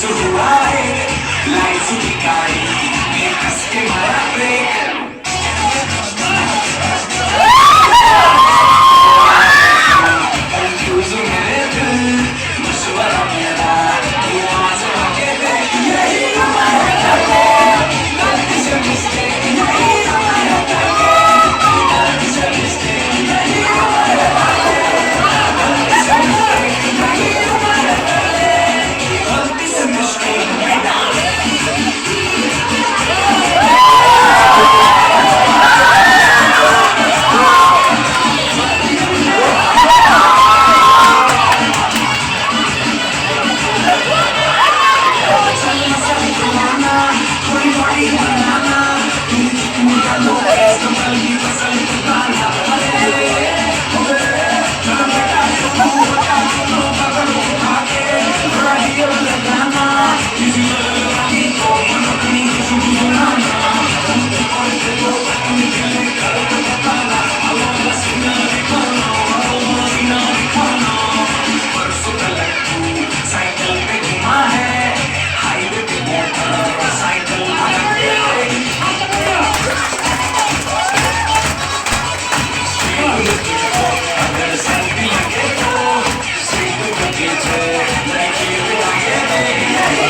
हुआ है लाइफ की गाड़ी ये कस के मारा ब्रेक कंफ्यूज मेरे दिल मशवरा मेरा तू आजमा के देख यही हमारा टारगेट गलती से मिस्टेक यही हमारा टारगेट गलती से मिस्टेक यही हमारा टारगेट गलती से मिस्टेक यही हमारा टारगेट गलती से मिस्टेक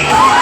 Yeah.